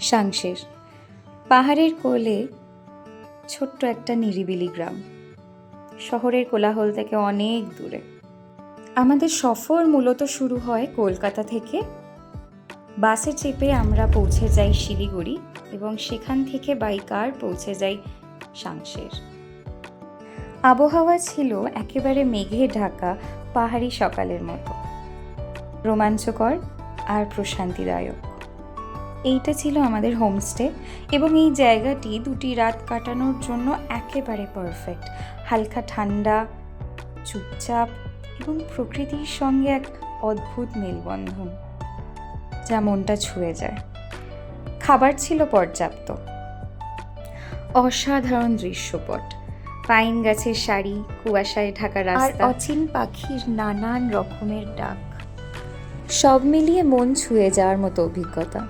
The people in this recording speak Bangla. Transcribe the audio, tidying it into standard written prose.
সাংশের পাহাড়ের কোলে ছোট্ট একটা নিরিবিলি গ্রাম, শহরের কোলাহল থেকে অনেক দূরে। আমাদের সফর মূলত শুরু হয় কলকাতা থেকে। বাসে চেপে আমরা পৌঁছে যাই শিলিগুড়ি এবং সেখান থেকে বাই কার পৌঁছে যাই সাংশের। আবহাওয়া ছিল একেবারে মেঘে ঢাকা পাহাড়ি সকালের মতো, রোমাঞ্চকর আর প্রশান্তিদায়ক। এইটা ছিল আমাদের হোমস্টে এবং এই জায়গাটি 2টি রাত কাটানোর জন্য একেবারে পারফেক্ট। হালকা ঠান্ডা, চুপচাপ এবং প্রকৃতির সঙ্গে এক অদ্ভুত মেলবন্ধন যা মনটা ছুঁয়ে যায়। খাবার ছিল পর্যাপ্ত, অসাধারণ দৃশ্যপট, পাইন গাছের সারি, কুয়াশায় ঢাকা রাস্তা, অচিন পাখির নানান রকমের ডাক, সব মিলিয়ে মন ছুঁয়ে যাওয়ার মতো অভিজ্ঞতা।